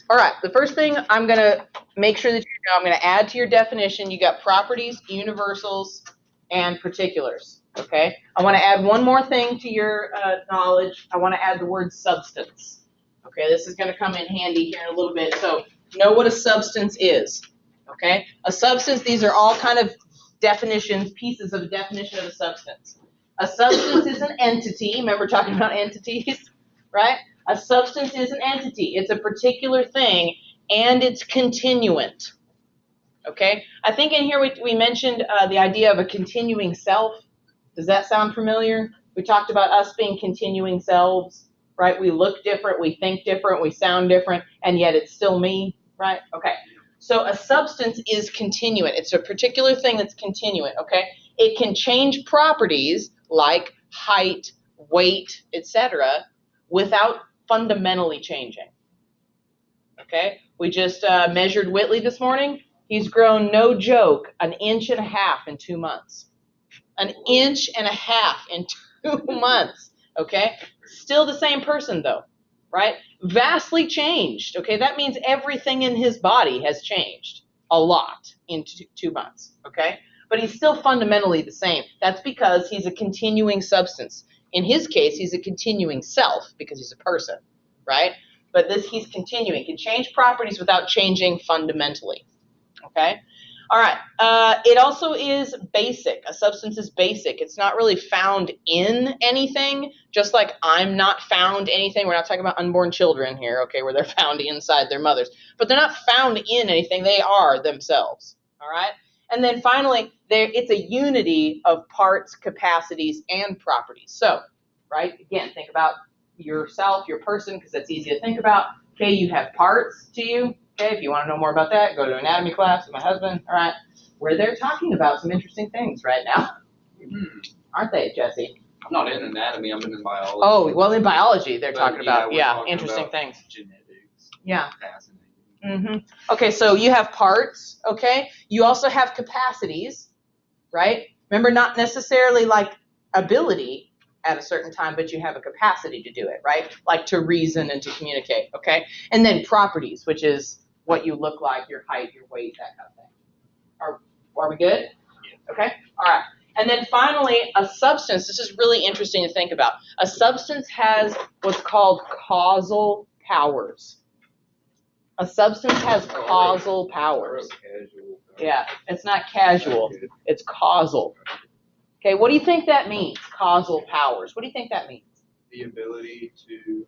All right, the first thing I'm going to make sure that you know, I'm going to add to your definition, you got properties, universals, and particulars. Okay? I want to add one more thing to your knowledge. I want to add the word substance. Okay, this is going to come in handy here in a little bit. So, know what a substance is. Okay? A substance, these are all kind of definitions, pieces of a definition of a substance. A substance is an entity. Remember talking about entities, right? A substance is an entity. It's a particular thing, and it's continuant. Okay? I think in here we mentioned the idea of a continuing self. Does that sound familiar? We talked about us being continuing selves, right? We look different, we think different, we sound different, and yet it's still me, right? Okay. So a substance is continuant. It's a particular thing that's continuant, okay? It can change properties like height, weight, etc., without fundamentally changing. Okay? We just measured Whitley this morning. He's grown, no joke, 1.5 inches in 2 months. 1.5 inches in 2 months. Okay? Still the same person though, right? Vastly changed. Okay? That means everything in his body has changed a lot in 2 months. Okay? But he's still fundamentally the same. That's because he's a continuing substance. In his case, he's a continuing self because he's a person, right? But he's continuing. He can change properties without changing fundamentally. Okay? All right. It also is basic. A substance is basic. It's not really found in anything, just like I'm not found anything. We're not talking about unborn children here, okay, where they're found inside their mothers. But they're not found in anything. They are themselves. All right? And then finally, it's a unity of parts, capacities, and properties. So, right, again, think about yourself, your person, because that's easy to think about. Okay, you have parts to you. Okay, if you want to know more about that, go to anatomy class with my husband, all right, where they're talking about some interesting things right now. Aren't they, Jesse? I'm not in anatomy, I'm in biology. Oh, well, in biology, they're talking about, talking interesting about things. Genetics. Yeah. Fascinating. Mm-hmm. Okay, so you have parts, okay? You also have capacities, right? Remember, not necessarily like ability at a certain time, but you have a capacity to do it, right? Like to reason and to communicate, okay? And then properties, which is what you look like, your height, your weight, that kind of thing. Are we good? Yeah. Okay, all right. And then finally, a substance, this is really interesting to think about. A substance has what's called causal powers. A substance has causal powers. Yeah, it's not casual, it's causal. Okay, what do you think that means, causal powers? What do you think that means? The ability to,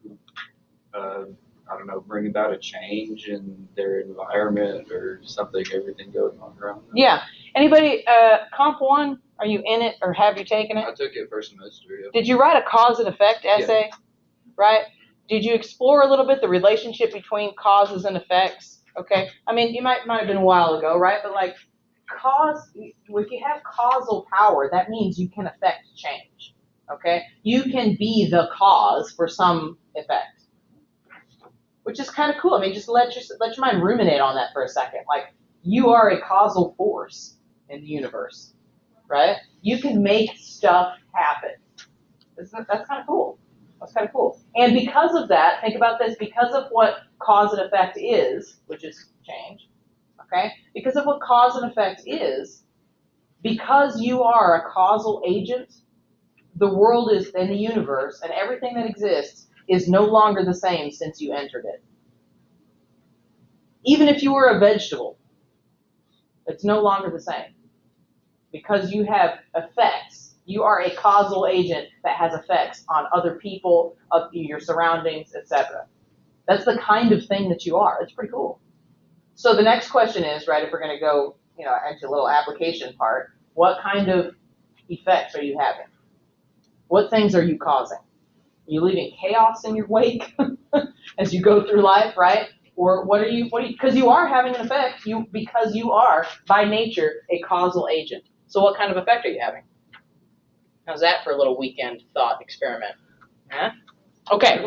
I don't know, bring about a change in their environment or something, everything going on around them. Yeah. Anybody, Comp 1, are you in it or have you taken it? I took it first semester. Yeah. Did you write a cause and effect essay? Yeah. Right? Did you explore a little bit the relationship between causes and effects? Okay. I mean, you might have been a while ago, right? But like, if you have causal power, that means you can affect change. Okay? You can be the cause for some effect, which is kind of cool. I mean, just let your mind ruminate on that for a second. Like, you are a causal force in the universe, right? You can make stuff happen. That's kind of cool. That's kind of cool. And because of that, think about this, because of what cause and effect is, which is change, okay? Because of what cause and effect is, because you are a causal agent, the world is, in the universe, and everything that exists is no longer the same since you entered it. Even if you were a vegetable, it's no longer the same. Because you have effects, you are a causal agent that has effects on other people, of your surroundings, etc. That's the kind of thing that you are. It's pretty cool. So the next question is, right, if we're going to go, into a little application part, what kind of effects are you having? What things are you causing? Are you leaving chaos in your wake as you go through life, right? Or because you are having an effect, because you are, by nature, a causal agent. So what kind of effect are you having? How's that for a little weekend thought experiment? Huh? Okay,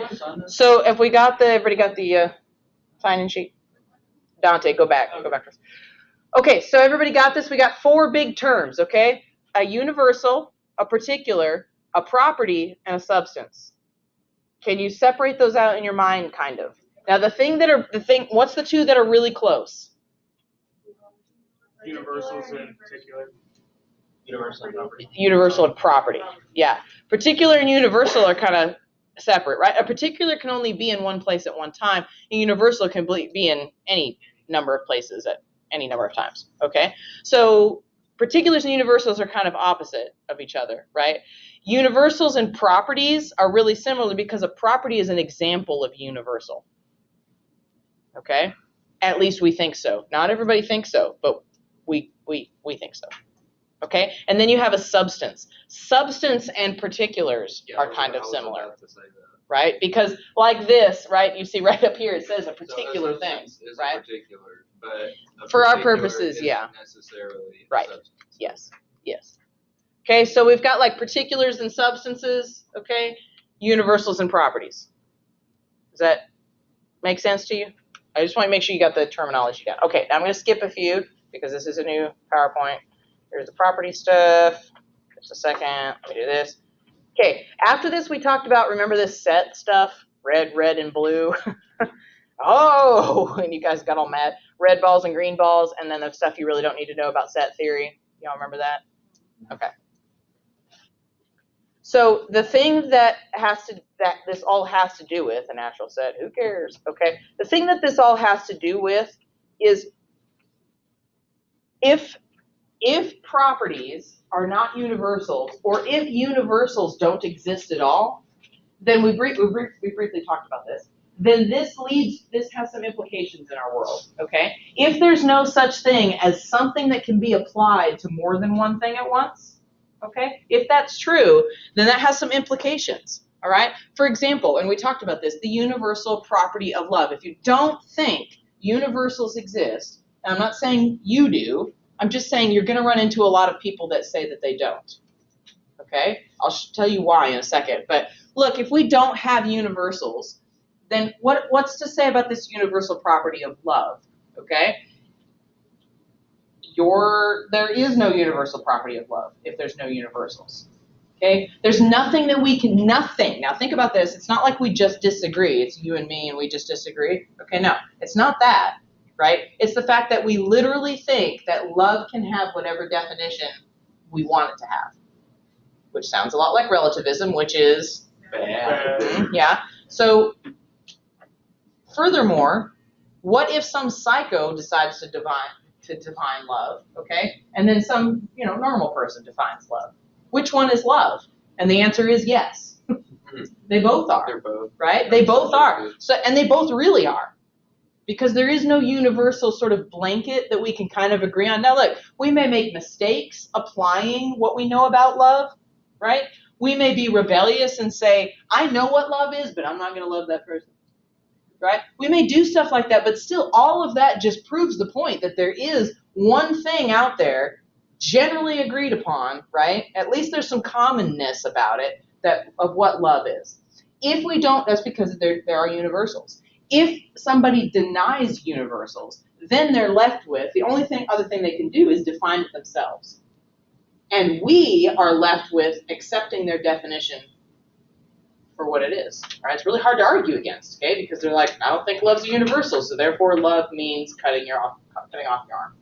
so if everybody got the sign-in sheet? Dante, go back. Okay, so everybody got this? We got 4 big terms, okay? A universal, a particular, a property, and a substance. Can you separate those out in your mind, kind of? Now what's the two that are really close? Universals in particular. Universal and property. Universal and property. Yeah. Particular and universal are kind of separate, right? A particular can only be in one place at one time. A universal can be in any number of places at any number of times. Okay? So particulars and universals are kind of opposite of each other, right? Universals and properties are really similar because a property is an example of universal. Okay? At least we think so. Not everybody thinks so, but we think so. Okay? And then you have a substance. Substance and particulars are kind of similar. Right? Because like this, right? You see right up here it says a particular thing, right? A particular, but for our purposes, yeah. Necessarily right. Substance. Yes. Okay, so we've got like particulars and substances, okay? Universals and properties. Does that make sense to you? I just want to make sure you got the terminology down. Okay, now I'm going to skip a few because this is a new PowerPoint. Here's the property stuff. Just a second. Let me do this. Okay, after this we talked about, remember this set stuff? Red, and blue. Oh, and you guys got all mad. Red balls and green balls, and then the stuff you really don't need to know about set theory. Y'all remember that? Okay. So the thing that this all has to do with, a natural set, who cares? Okay. The thing that this all has to do with is if properties are not universals, or if universals don't exist at all, then we briefly talked about this. Then this has some implications in our world. Okay. If there's no such thing as something that can be applied to more than one thing at once. Okay, if that's true, then that has some implications, all right? For example, and we talked about this, the universal property of love. If you don't think universals exist, and I'm not saying you do, I'm just saying you're going to run into a lot of people that say that they don't, okay? I'll tell you why in a second. But look, if we don't have universals, then what's to say about this universal property of love, okay? There is no universal property of love if there's no universals. Okay? There's nothing that nothing. Now think about this. It's not like we just disagree. It's you and me and we just disagree. Okay, no. It's not that, right? It's the fact that we literally think that love can have whatever definition we want it to have. Which sounds a lot like relativism, which is bad. Yeah. So, furthermore, what if some psycho decides to define love, okay? And then some, normal person defines love. Which one is love? And the answer is yes. They both are. They're both. Right? They both are. So, and they both really are. Because there is no universal sort of blanket that we can kind of agree on. Now look, we may make mistakes applying what we know about love, right? We may be rebellious and say, I know what love is, but I'm not going to love that person. Right? We may do stuff like that, but still all of that just proves the point that there is one thing out there generally agreed upon, right? At least there's some commonness about it of what love is. If we don't, that's because there are universals. If somebody denies universals, then they're left with, the only other thing they can do is define it themselves. And we are left with accepting their definition for what it is. Right? It's really hard to argue against, okay? Because they're like, I don't think love's a universal, so therefore love means cutting off your arm.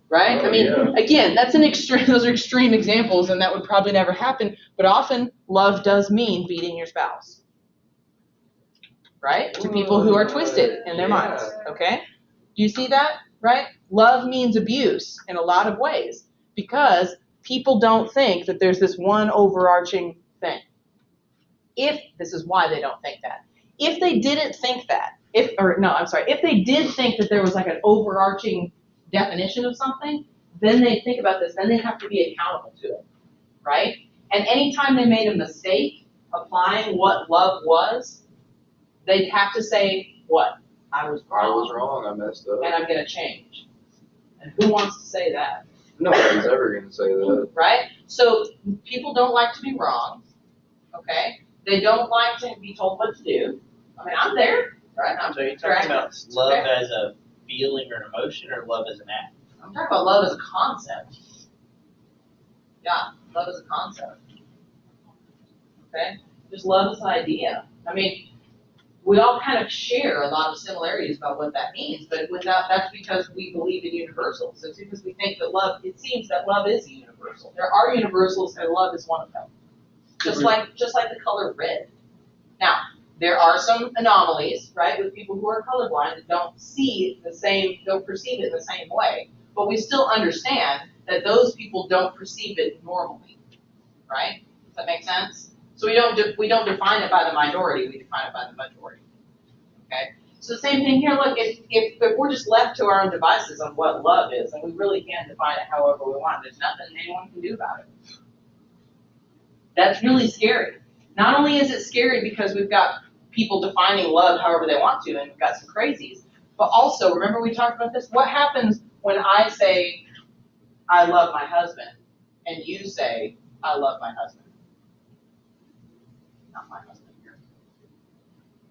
Right? Again, that's those are extreme examples, and that would probably never happen, but often love does mean beating your spouse. Right? To people who are twisted in their minds. Okay? Do you see that? Right? Love means abuse in a lot of ways, because people don't think that there's this one overarching thing. This is why they don't think that. If they didn't think that, if they did think that there was like an overarching definition of something, then they think about this, then they have to be accountable to it, right? And anytime they made a mistake applying what love was, they'd have to say, what? I was wrong, I messed up. and I'm going to change. And who wants to say that? Nobody's ever going to say that. Right? So people don't like to be wrong, okay? They don't like to be told what to do. I mean, I'm there, right? So you're talking about love as a feeling or an emotion, or love as an act? I'm talking about love as a concept. Yeah, love as a concept. Okay? Just love as an idea. I mean, we all kind of share a lot of similarities about what that means, but that's because we believe in universals. It's because we think that love, it seems that love is a universal. There are universals and love is one of them. Just like the color red. Now, there are some anomalies, right, with people who are colorblind that don't perceive it in the same way. But we still understand that those people don't perceive it normally, right? Does that make sense? So we don't define it by the minority, we define it by the majority. Okay? So the same thing here, look, if we're just left to our own devices on what love is, and we really can define it however we want, there's nothing anyone can do about it. That's really scary. Not only is it scary because we've got people defining love however they want to, and we've got some crazies, but also, remember we talked about this? What happens when I say, I love my husband, and you say, I love my husband? Not my husband here.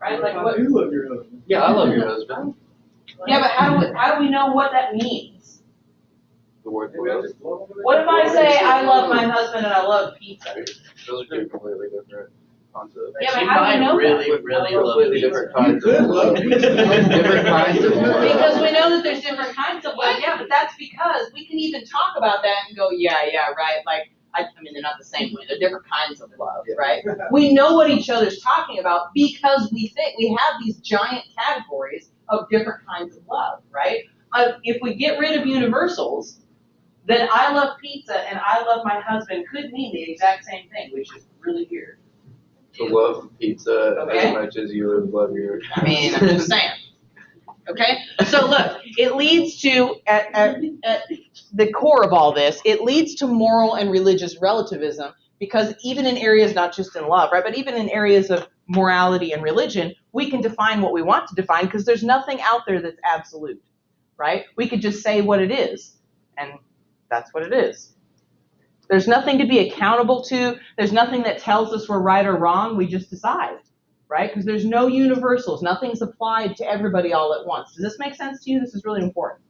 Right? Like what? You love your husband. Yeah, I love your husband. Yeah, but how do we know what that means? The word Maybe I love. just love him. What if I say, I love my husband and I love pizza? Those are two completely different concepts. Yeah, but She how do we might know really, that? really love Completely pizza. different kinds You of could love love. pizza. Different kinds of love. Because we know that there's different kinds of love, yeah, but that's because we can even talk about that and go, yeah, right, like, I mean, they're not the same way, they're different kinds of love, right? We know what each other's talking about because we have these giant categories of different kinds of love, right? If we get rid of universals, then I love pizza and I love my husband could mean the exact same thing, which is really weird. To love pizza Okay. as much as you would love your. I mean, I'm just saying. Okay? So look, it leads to, at the core of all this, it leads to moral and religious relativism because even in areas, not just in love, right, but even in areas of morality and religion, we can define what we want to define because there's nothing out there that's absolute, right? We could just say what it is, and that's what it is. There's nothing to be accountable to. There's nothing that tells us we're right or wrong. We just decide, right? Because there's no universals. Nothing's applied to everybody all at once. Does this make sense to you? This is really important.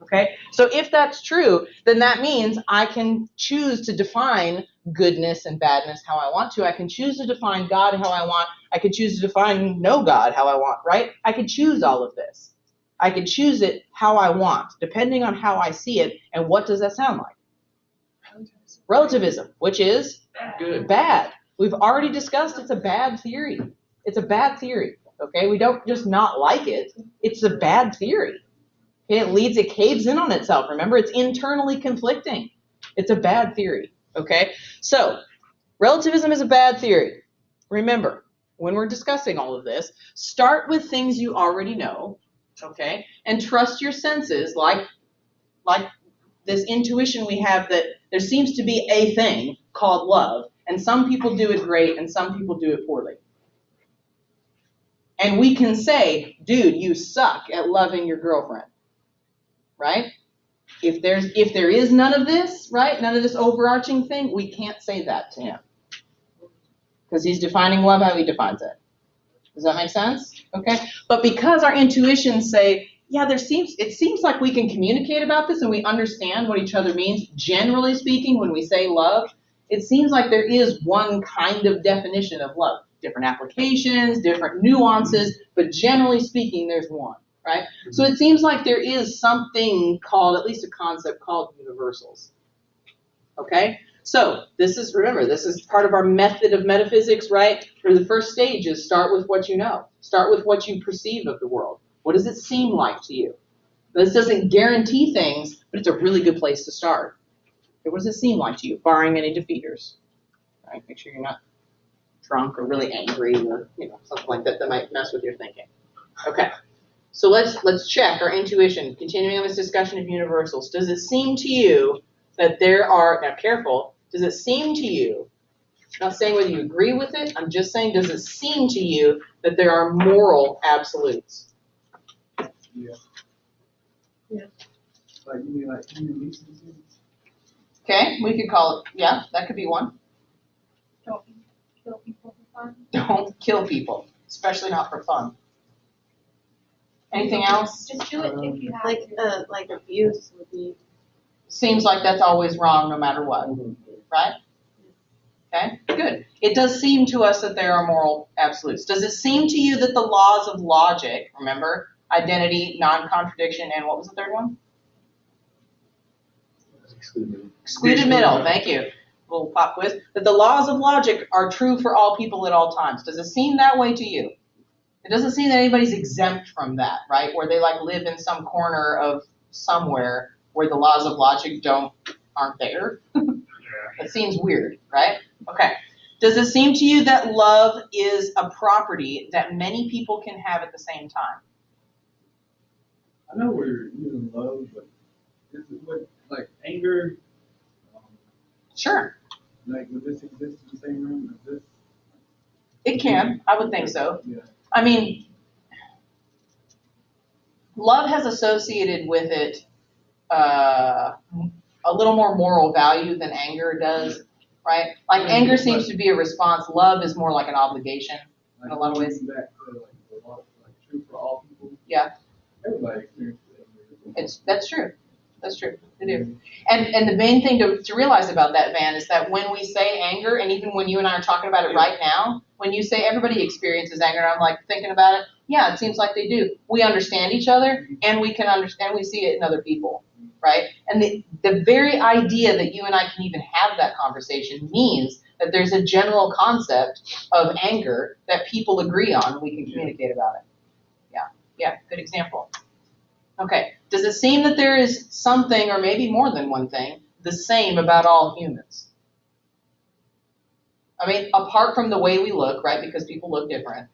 Okay? So if that's true, then that means I can choose to define goodness and badness how I want to. I can choose to define God how I want. I can choose to define no God how I want, right? I can choose all of this. I can choose it how I want, depending on how I see it. And what does that sound like? Relativism, which is Good. bad. We've already discussed it's a bad theory. It's a bad theory, okay? We don't just not like it. It's a bad theory. Okay? It caves in on itself. Remember, it's internally conflicting. It's a bad theory, okay? So, relativism is a bad theory. Remember, when we're discussing all of this, start with things you already know, okay? And trust your senses like this intuition we have that there seems to be a thing called love, and some people do it great and some people do it poorly. And we can say, dude, you suck at loving your girlfriend, right? If there is none of this, right, none of this overarching thing, we can't say that to him. Because he's defining love how he defines it. Does that make sense? Okay? But because our intuitions say, yeah, it seems like we can communicate about this and we understand what each other means. Generally speaking, when we say love, it seems like there is one kind of definition of love. Different applications, different nuances, but generally speaking, there's one, right? Mm-hmm. So it seems like there is something called, at least a concept called universals. Okay? So this is part of our method of metaphysics, right? For the first stage is start with what you know. Start with what you perceive of the world. What does it seem like to you? This doesn't guarantee things, but it's a really good place to start. Okay, what does it seem like to you, barring any defeaters? Right? Make sure you're not drunk or really angry or something like that might mess with your thinking. Okay, so let's check our intuition. Continuing on this discussion of universals, does it seem to you that there are, now careful, does it seem to you, I'm not saying whether you agree with it, I'm just saying does it seem to you that there are moral absolutes? Yeah. Like you mean like human decency? Okay, we could call it, yeah, that could be one. Don't kill people for fun. Don't kill people, especially not for fun. Anything else? Just do it if you have Like to. like abuse would be. Seems like that's always wrong no matter what, right? Okay, good. It does seem to us that there are moral absolutes. Does it seem to you that the laws of logic, remember, identity, non-contradiction, and what was the third one? Excluded middle, thank you. Little pop quiz. That the laws of logic are true for all people at all times. Does it seem that way to you? It doesn't seem that anybody's exempt from that, right? Where they like live in some corner of somewhere where the laws of logic aren't there. It seems weird, right? Okay. Does it seem to you that love is a property that many people can have at the same time? I know we're using love, but this is what, like anger, Sure. like would this exist in the same room as this? It can. I would think so. Yeah. I mean, love has associated with it a little more moral value than anger does, right? Like anger seems to be a response. Love is more like an obligation in a lot of ways. Back to like the law, like true for all people. Yeah. Everybody experiences anger. That's true. That's true. They do. And the main thing to realize about that, Van, is that when we say anger, and even when you and I are talking about it right now, when you say everybody experiences anger, I'm like thinking about it, yeah, it seems like they do. We understand each other, and we can understand, we see it in other people, right? And the very idea that you and I can even have that conversation means that there's a general concept of anger that people agree on, and we can communicate about it. Yeah, good example. Okay, does it seem that there is something, or maybe more than one thing, the same about all humans? I mean, apart from the way we look, right, because people look different,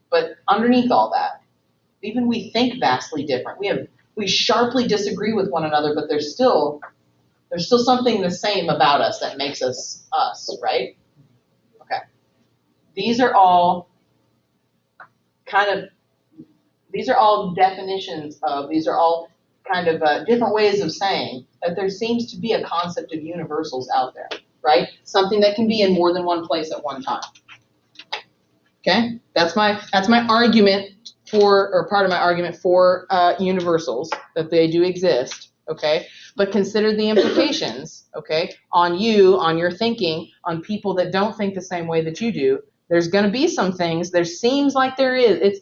but underneath all that, even we think vastly different. We sharply disagree with one another, but there's still something the same about us that makes us us, right? Okay. These are all definitions of, these are all kind of different ways of saying that there seems to be a concept of universals out there, right? Something that can be in more than one place at one time. Okay, that's my argument for, or part of my argument for universals, that they do exist. Okay, but consider the implications. Okay, on you, on your thinking, on people that don't think the same way that you do. There's going to be some things. There seems like there is.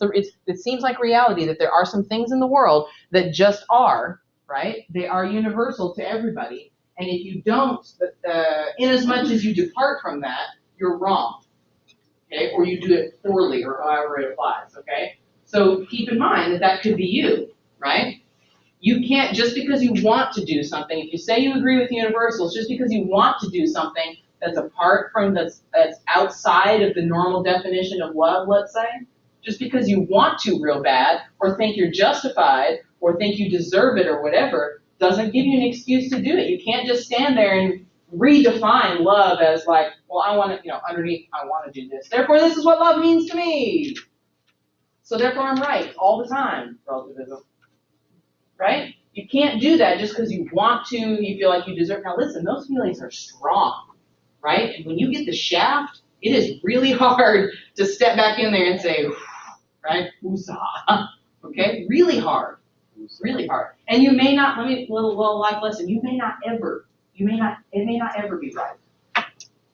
It seems like reality that there are some things in the world that just are, right? They are universal to everybody. And if you don't, in as much as you depart from that, you're wrong. Okay, or you do it poorly, or however it applies. Okay, so keep in mind that could be you, right? You can't, just because you want to do something. If you say you agree with universals, just because you want to do something that's apart from that's outside of the normal definition of love, let's say, just because you want to real bad, or think you're justified, or think you deserve it, or whatever, doesn't give you an excuse to do it. You can't just stand there and redefine love as like, well, I want to, underneath, I want to do this. Therefore, this is what love means to me. So therefore, I'm right all the time. Relativism, right? You can't do that just because you want to, you feel like you deserve. Now listen, those feelings are strong. Right? And when you get the shaft, it is really hard to step back in there and say, right? Woosah. Okay? Really hard. Really hard. And you may not, little life lesson, it may not ever be right.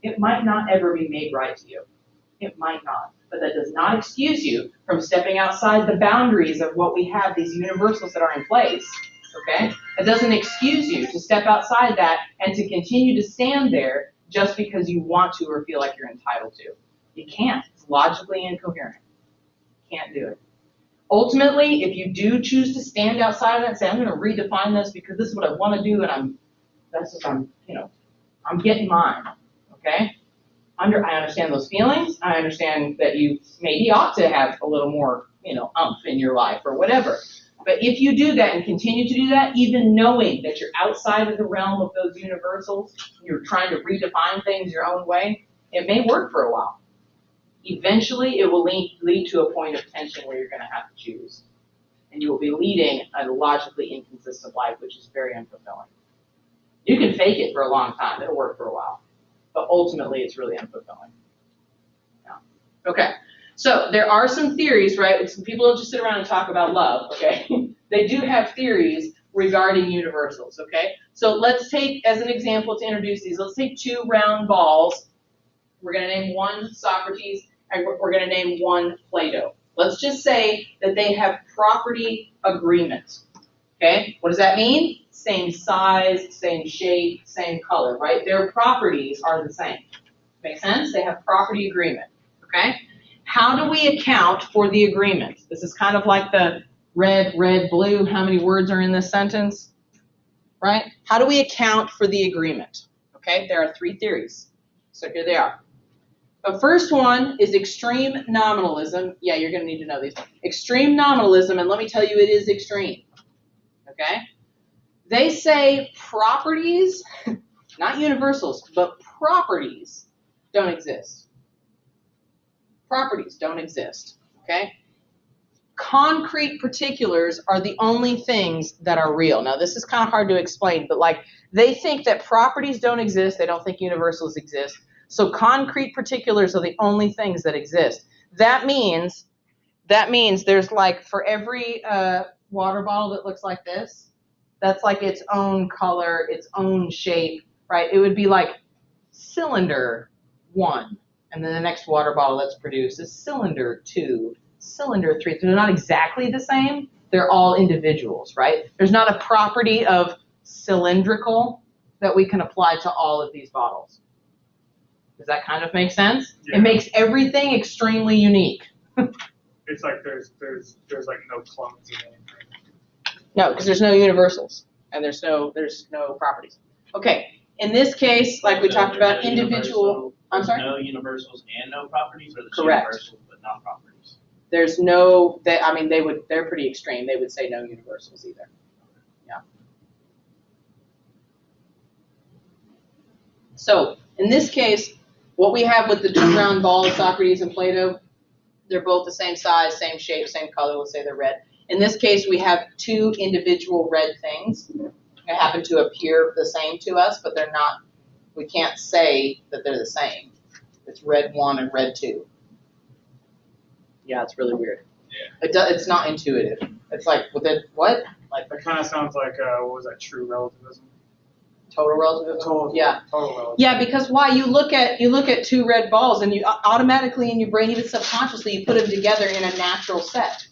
It might not ever be made right to you. It might not. But that does not excuse you from stepping outside the boundaries of what we have, these universals that are in place. Okay? It doesn't excuse you to step outside that and to continue to stand there just because you want to or feel like you're entitled to. You can't. It's logically incoherent. You can't do it. Ultimately, if you do choose to stand outside of that and say, I'm going to redefine this because this is what I want to do, and I'm getting mine. Okay? I understand those feelings. I understand that you maybe ought to have a little more, umph in your life or whatever. But if you do that and continue to do that, even knowing that you're outside of the realm of those universals, you're trying to redefine things your own way, it may work for a while. Eventually, it will lead to a point of tension where you're going to have to choose. And you will be leading a logically inconsistent life, which is very unfulfilling. You can fake it for a long time. It'll work for a while. But ultimately, it's really unfulfilling. Yeah. Okay. So there are some theories, right? Some people don't just sit around and talk about love, okay? They do have theories regarding universals, okay? So let's take, as an example to introduce these, let's take two round balls, We're going to name one Socrates, and we're going to name one Plato. Let's just say that they have property agreement. Okay? What does that mean? Same size, same shape, same color, right? Their properties are the same. Make sense? They have property agreement. Okay? How do we account for the agreement? This is kind of like the red, red, blue. How many words are in this sentence? Right? How do we account for the agreement? Okay? There are 3 theories. So here they are. The first one is extreme nominalism. Yeah, you're going to need to know these. Extreme nominalism, and let me tell you, it is extreme. Okay? They say properties, not universals, but properties don't exist. Properties don't exist. Okay? Concrete particulars are the only things that are real. Now, this is kind of hard to explain, but like they think that properties don't exist. They don't think universals exist. So concrete particulars are the only things that exist. That means there's like for every water bottle that looks like this, that's like its own color, its own shape, right? It would be like cylinder 1, and then the next water bottle that's produced is cylinder 2, cylinder 3. So they're not exactly the same. They're all individuals, right? There's not a property of cylindrical that we can apply to all of these bottles. Does that kind of make sense? Yeah. It makes everything extremely unique. It's like there's like no clones in anything. No, because there's no universals and there's no properties. Okay, in this case, like we So talked there's about, no individual. universal- I'm sorry. No universals and no properties, or there's Correct. universals but not properties. There's no. They're pretty extreme. They would say no universals either. Yeah. So in this case, what we have with the 2 round balls, Socrates and Plato, they're both the same size, same shape, same color. We'll say they're red. In this case, we have 2 individual red things. They happen to appear the same to us, but they're not. We can't say that they're the same. It's red 1 and red 2. Yeah, it's really weird. Yeah. It's not intuitive. It's like what? Like That kind of sounds like what was that? True relativism. total relativism. Total. Yeah. Total relativism. Yeah, because why? You look at 2 red balls, and you automatically in your brain, even subconsciously, you put them together in a natural set,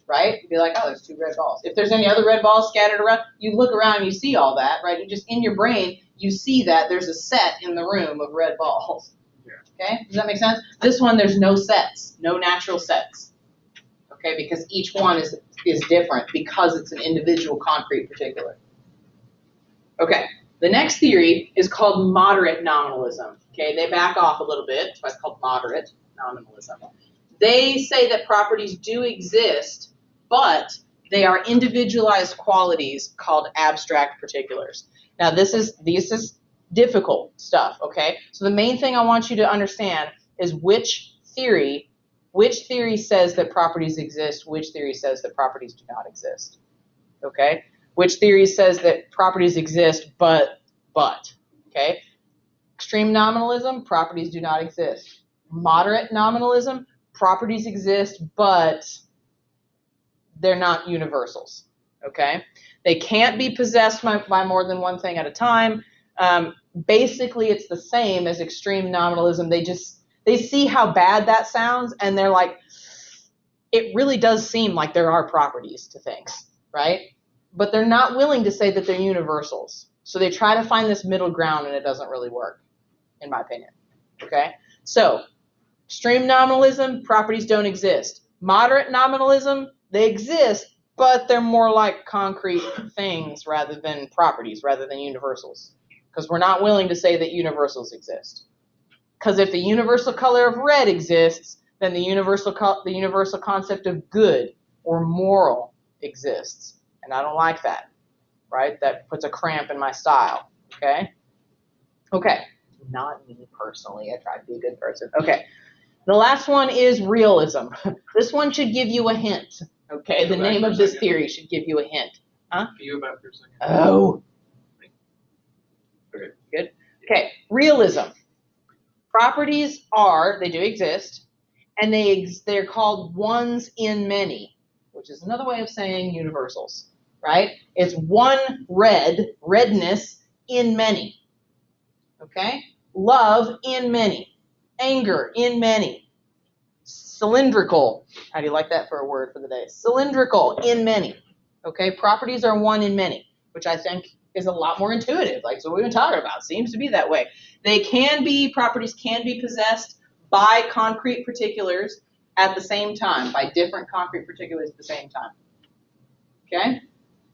right? You'd be like, oh, there's 2 red balls. If there's any other red balls scattered around, you look around and you see all that, right? You just in your brain, you see that there's a set in the room of red balls. Yeah. Okay, does that make sense? This one, there's no sets, no natural sets. Okay, because each one is different because it's an individual concrete particular. Okay. The next theory is called moderate nominalism. Okay, they back off a little bit, so it's called moderate nominalism. They say that properties do exist, but they are individualized qualities called abstract particulars. Now, this is difficult stuff, okay? So the main thing I want you to understand is which theory says that properties exist, which theory says that properties do not exist, okay? Which theory says that properties exist, but, okay? Extreme nominalism, properties do not exist. Moderate nominalism, properties exist, but they're not universals, okay? They can't be possessed by more than one thing at a time. Basically, it's the same as extreme nominalism. They see how bad that sounds, and they're like, it really does seem like there are properties to things, right? But they're not willing to say that they're universals. So they try to find this middle ground, and it doesn't really work, in my opinion. Okay? So, extreme nominalism, properties don't exist. Moderate nominalism, they exist, but they're more like concrete things rather than properties, rather than universals. Because we're not willing to say that universals exist. Because if the universal color of red exists, then the universal concept of good or moral exists. And I don't like that, right? That puts a cramp in my style, okay? Okay, not me personally. I try to be a good person. Okay, the last one is realism. This one should give you a hint, okay? The name of this theory should give you a hint. Huh? Can you go back for a second? Oh. Okay. Good. Okay, realism. Properties they do exist, and they're called ones in many, which is another way of saying universals, right? It's one redness in many, okay? Love in many. Anger, in many. Cylindrical. How do you like that for a word for the day? Cylindrical, in many. Okay, properties are one in many, which I think is a lot more intuitive. Like, so what we've been talking about seems to be that way. Properties can be possessed by concrete particulars at the same time, by different concrete particulars at the same time. Okay?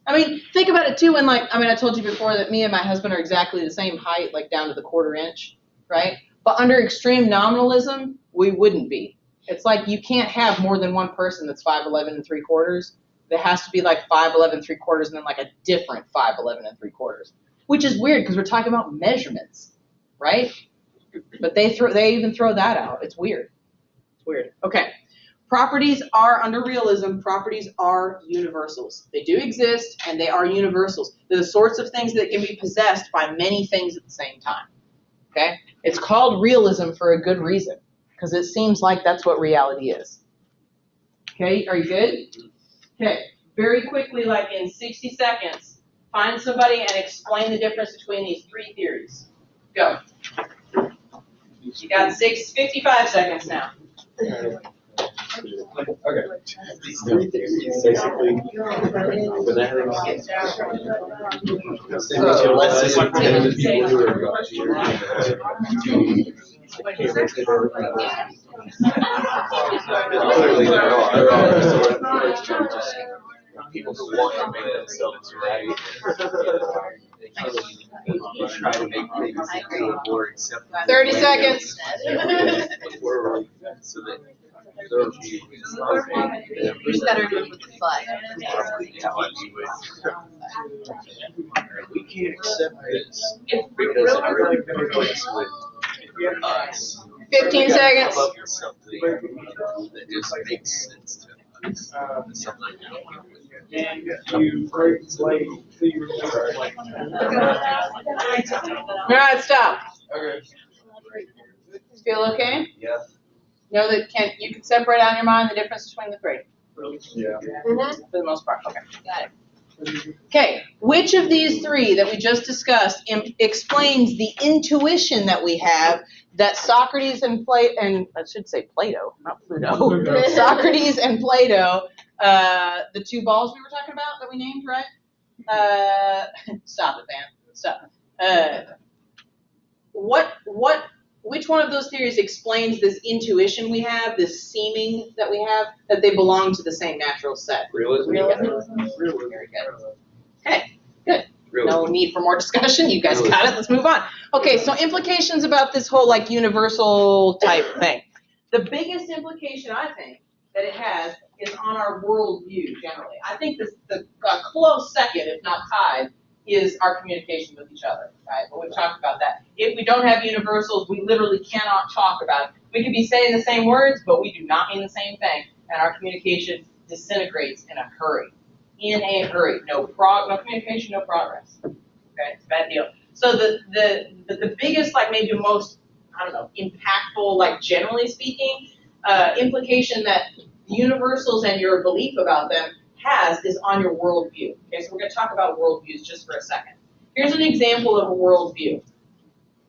I mean, think about it too, I told you before that me and my husband are exactly the same height, like down to the 1/4 inch, right? But under extreme nominalism, we wouldn't be. It's like you can't have more than one person that's 5'11 3/4. There has to be like 5'11 3/4 and then like a different 5'11 3/4, which is weird because we're talking about measurements, right? But they even throw that out. It's weird. It's weird. Okay. Properties are, under realism, properties are universals. They do exist, and they are universals. They're the sorts of things that can be possessed by many things at the same time. Okay? It's called realism for a good reason, because it seems like that's what reality is. Okay? Are you good? Okay. Very quickly, like in 60 seconds, find somebody and explain the difference between these 3 theories. Go. You got 55 seconds now. Okay. These 3 theories basically clearly there are people who want to make themselves right. They try to make things more acceptable. 30 seconds. So that those You just gotta do it with the slide. we can't accept this because it really conflicts with us. 15 seconds. Come up with something that just makes sense to us. Something All right, stop. Okay. Feel okay? Yeah. Know that you can separate out in your mind the difference between the 3. Yeah. For the most part. Okay. Got it. Okay. Which of these 3 that we just discussed explains the intuition that we have that Socrates and I should say Plato, not Pluto. Socrates and Plato, the 2 balls we were talking about that we named, right? Stop it, man. Stop. Which one of those theories explains this intuition we have, this seeming that we have, that they belong to the same natural set? Realism. Very good. Okay, good. Realism. No need for more discussion. You guys got it. Let's move on. Okay, so implications about this whole like universal type thing. The biggest implication I think that it has is on our worldview generally. I think the close second, if not tied, is our communication with each other, right? But we've talked about that. If we don't have universals, we literally cannot talk about it. We could be saying the same words, but we do not mean the same thing, and our communication disintegrates in a hurry. In a hurry. No communication, no progress. Okay, it's a bad deal. So the biggest, like maybe most, I don't know, impactful, like generally speaking, implication that universals and your belief about them is on your worldview. Okay, so we're going to talk about worldviews just for a second. Here's an example of a worldview.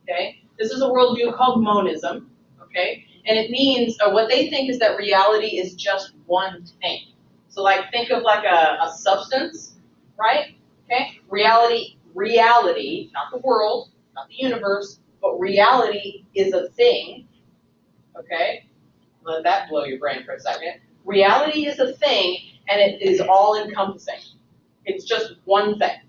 Okay, this is a worldview called monism. Okay, and it means what they think is that reality is just one thing. So like think of like a substance, right? Okay, reality, not the world, not the universe, but reality is a thing. Okay, let that blow your brain for a second. Reality is a thing, and it is all-encompassing. It's just one thing,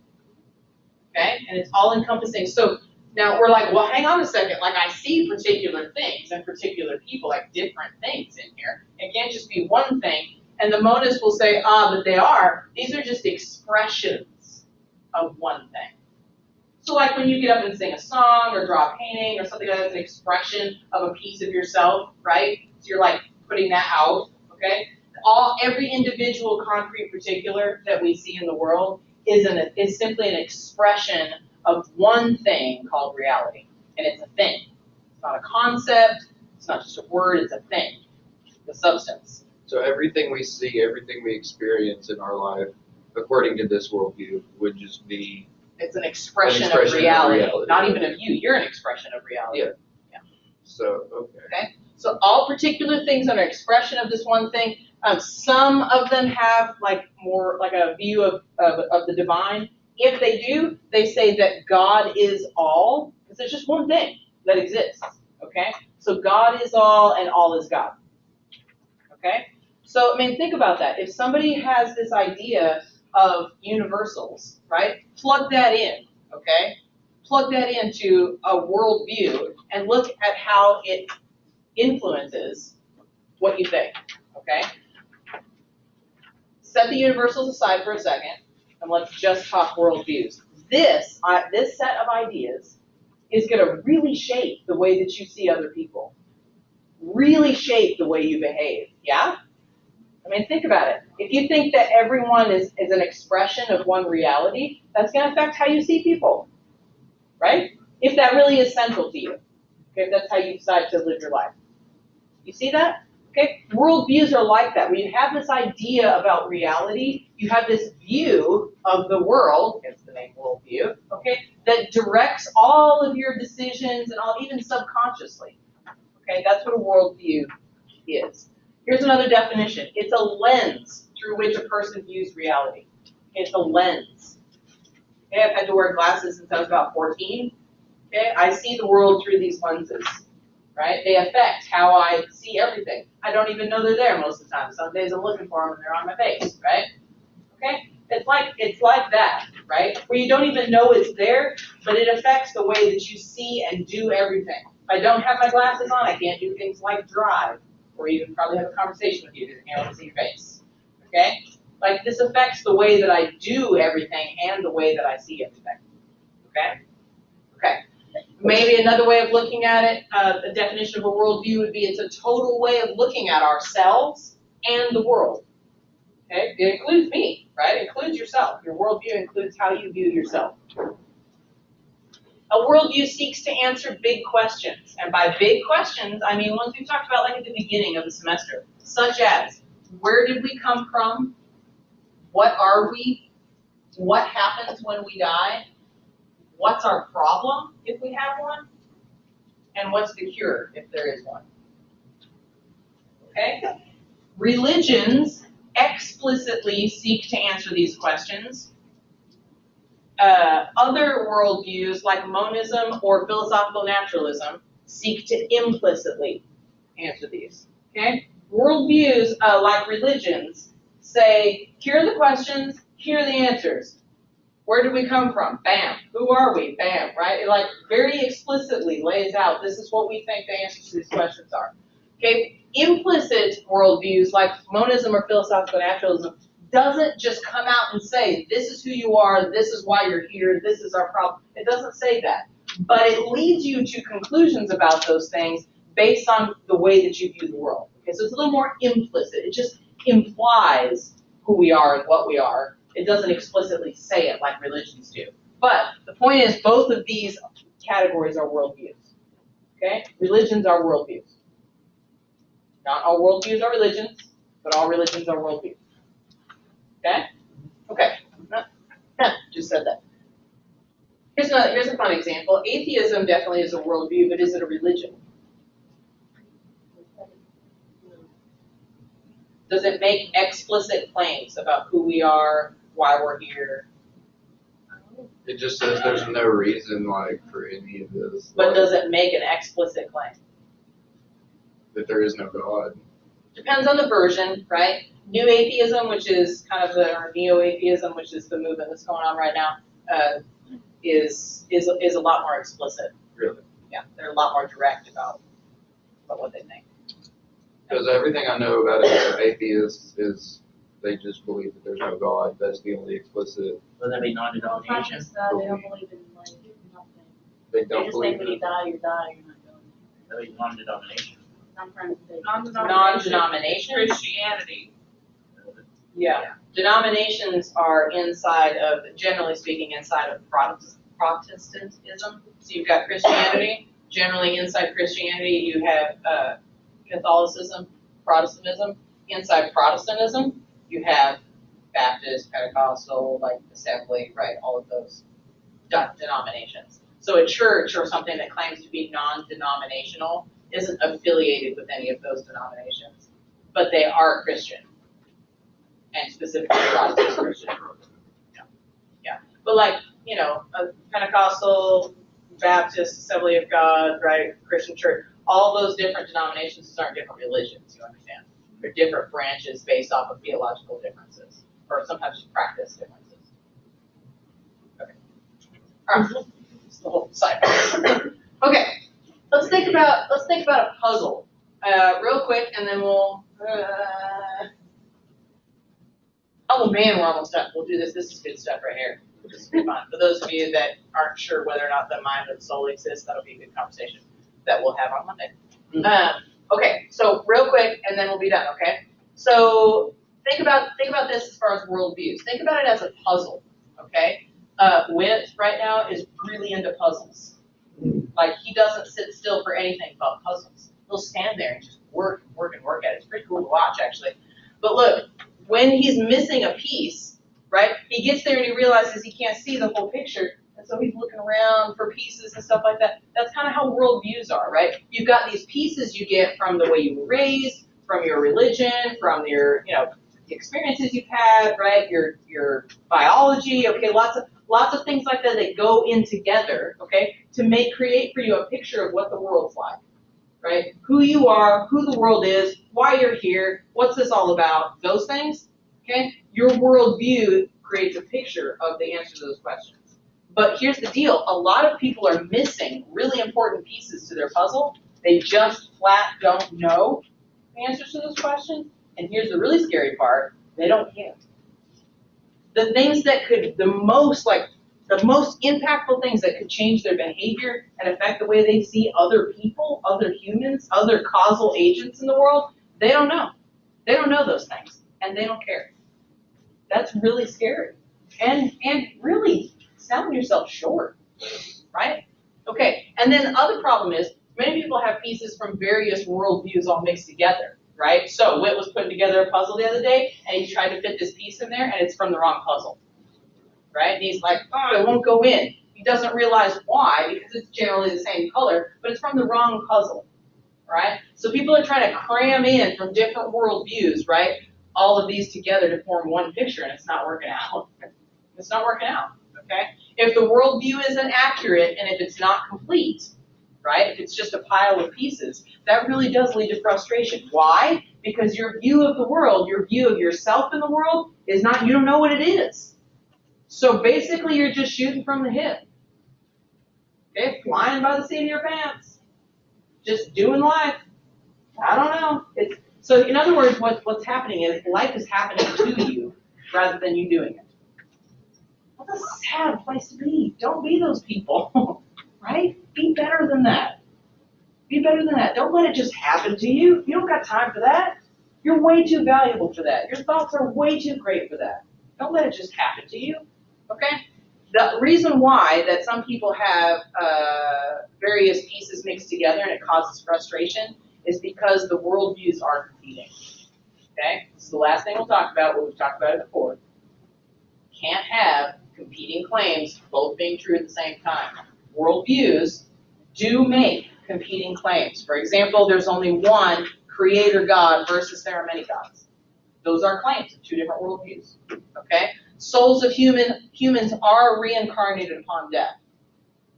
okay? And it's all-encompassing. So now we're like, well, hang on a second. Like, I see particular things and particular people, like different things in here. It can't just be one thing. And the monist will say, but these are just expressions of one thing. So like when you get up and sing a song or draw a painting or something like that, it's an expression of a piece of yourself, right? So you're like putting that out. Okay? Every individual concrete particular that we see in the world is simply an expression of one thing called reality. And it's a thing. It's not a concept. It's not just a word. It's a thing. The substance. So everything we see, everything we experience in our life, according to this worldview, would just be... It's an expression of reality. Not even of you. You're an expression of reality. Yeah. So, okay. Okay? So all particular things are an expression of this one thing. Some of them have like more like a view of the divine. If they do, they say that God is all, because there's just one thing that exists. Okay? So God is all and all is God. Okay? So, I mean, think about that. If somebody has this idea of universals, right? Plug that in, okay? Plug that into a worldview and look at how it influences what you think, okay? Set the universals aside for a second, and let's just talk worldviews. This set of ideas is going to really shape the way that you see other people, really shape the way you behave, yeah? I mean, think about it. If you think that everyone is an expression of one reality, that's going to affect how you see people, right? If that really is central to you, okay, if that's how you decide to live your life. You see that? Okay, worldviews are like that. When you have this idea about reality, you have this view of the world, hence the name worldview, okay, that directs all of your decisions and all, even subconsciously. Okay, that's what a worldview is. Here's another definition. It's a lens through which a person views reality. It's a lens. Okay, I've had to wear glasses since I was about 14. Okay, I see the world through these lenses, right? They affect how I see everything. I don't even know they're there most of the time. Some days I'm looking for them and they're on my face, right? Okay, it's like that, right? Where you don't even know it's there, but it affects the way that you see and do everything. If I don't have my glasses on, I can't do things like drive, or even probably have a conversation with you because I can't always see your face. Okay? Like this affects the way that I do everything and the way that I see everything. Okay? Okay. Maybe another way of looking at it, a definition of a worldview would be it's a total way of looking at ourselves and the world. Okay? It includes me, right? It includes yourself. Your worldview includes how you view yourself. A worldview seeks to answer big questions. And by big questions, I mean ones we talked about like at the beginning of the semester, such as, where did we come from? What are we? What happens when we die? What's our problem if we have one? And what's the cure if there is one? Okay? Religions explicitly seek to answer these questions. Other worldviews like monism or philosophical naturalism seek to implicitly answer these. Okay? Worldviews like religions say, here are the questions, here are the answers. Where did we come from? Bam. Who are we? Bam. Right? It like very explicitly lays out this is what we think the answers to these questions are. Okay? Implicit worldviews like monism or philosophical naturalism doesn't just come out and say, this is who you are, this is why you're here, this is our problem. It doesn't say that. But it leads you to conclusions about those things based on the way that you view the world. Okay, so it's a little more implicit. It just implies who we are and what we are. It doesn't explicitly say it like religions do. But the point is, both of these categories are worldviews. Okay? Religions are worldviews. Not all worldviews are religions, but all religions are worldviews. Okay? Okay. Just said that. Here's a fun example. Atheism definitely is a worldview, but is it a religion? Does it make explicit claims about who we are, why we're here? It just says there's no reason like for any of this. But like, does it make an explicit claim? that there is no God. Depends on the version, right? New atheism, which is kind of or neo-atheism, which is the movement that's going on right now, is a lot more explicit. Really? Yeah, they're a lot more direct about what they think. Because everything I know about atheists is they just believe that there's no God. That's the only explicit. Would that be non-denomination? They don't believe in like nothing. They They don't just believe think when in you die, you're not going. That'd be non-denomination. I'm trying to think. Non-denomination? Christianity. Yeah. Denominations are inside of, generally speaking, inside of Protestantism. So you've got Christianity. Generally inside Christianity, you have Catholicism, Protestantism. Inside Protestantism, you have Baptist, Pentecostal, like Assembly, right? All of those denominations. So a church or something that claims to be non-denominational isn't affiliated with any of those denominations, but they are Christian, and specifically Protestant Christian. Yeah. But like, you know, a Pentecostal, Baptist, Assembly of God, right, Christian church, all those different denominations aren't different religions, you understand? They're different branches based off of theological differences, or sometimes just practice differences. Okay. All right. That's the whole side. Okay. Let's think about a puzzle, real quick, and then we'll. Oh man, we're almost done. We'll do this. This is good stuff right here. This is fun. For those of you that aren't sure whether or not the mind of the soul exists, that'll be a good conversation that we'll have on Monday. Okay, so real quick, and then we'll be done. Okay, so think about this as far as worldviews. Think about it as a puzzle. Okay, Witt right now is really into puzzles. Like he doesn't sit still for anything but puzzles. He'll stand there and just work at it. It's pretty cool to watch actually. But look, when he's missing a piece, right? He gets there and he realizes he can't see the whole picture. And so he's looking around for pieces and stuff like that. That's kind of how worldviews are, right? You've got these pieces you get from the way you were raised, from your religion, from your, experiences you've had, right? Your biology, okay? Lots of things like that that go in together, okay? To create for you a picture of what the world's like, right? Who you are, who the world is, why you're here, what's this all about, those things, okay? Your worldview creates a picture of the answer to those questions. But here's the deal. A lot of people are missing really important pieces to their puzzle. They just flat don't know the answers to those questions. And here's the really scary part. They don't care. The things that could, the most impactful things that could change their behavior and affect the way they see other people, other humans, other causal agents in the world, they don't know. They don't know those things. And they don't care. That's really scary. And really selling yourself short, right? Okay, and then the other problem is many people have pieces from various worldviews all mixed together, right? So Witt was putting together a puzzle the other day, and he tried to fit this piece in there, and it's from the wrong puzzle, right? And he's like, oh, it won't go in. He doesn't realize why, because it's generally the same color, but it's from the wrong puzzle, right? So people are trying to cram in from different worldviews, right? All of these together to form one picture, and it's not working out. It's not working out. Okay? If the worldview isn't accurate and if it's not complete, right? If it's just a pile of pieces, that really does lead to frustration. Why? Because your view of the world, your view of yourself in the world is not, you don't know what it is. So basically you're just shooting from the hip. Okay? Flying by the seat of your pants. Just doing life. I don't know. So in other words, what's happening is life is happening to you rather than you doing it. That's a sad place to be. Don't be those people, right? Be better than that. Be better than that. Don't let it just happen to you. You don't got time for that. You're way too valuable for that. Your thoughts are way too great for that. Don't let it just happen to you, okay? The reason why that some people have various pieces mixed together and it causes frustration is because the worldviews are competing, okay? This is the last thing we'll talk about, but we've talked about it before. Can't have competing claims both being true at the same time. Worldviews do make competing claims. For example, there's only one creator God versus there are many gods. Those are claims of two different worldviews. Okay? Souls of humans are reincarnated upon death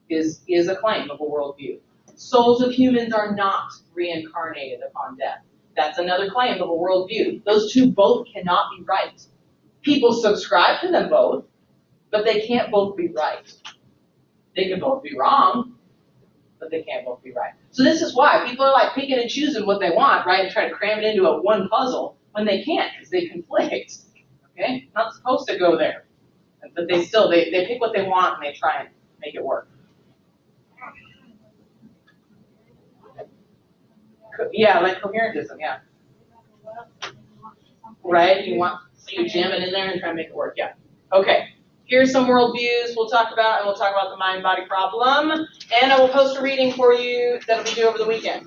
is a claim of a worldview. Souls of humans are not reincarnated upon death. That's another claim of a worldview. Those two both cannot be right. People subscribe to them both, but they can't both be right. They can both be wrong, but they can't both be right. So this is why people are like picking and choosing what they want, right, and trying to cram it into a one puzzle when they can't because they conflict. Okay? Not supposed to go there. But they pick what they want and they try and make it work. Yeah, like coherentism, yeah. Right? You jam it in there and try to make it work, yeah. Okay. Here's some worldviews we'll talk about, and we'll talk about the mind-body problem. And I will post a reading for you that'll be due over the weekend.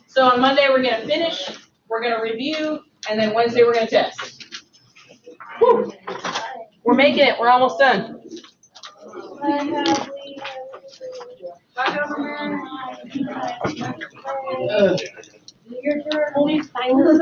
So on Monday we're going to finish, we're going to review, and then Wednesday we're going to test. Whew. We're making it. We're almost done. Your turn.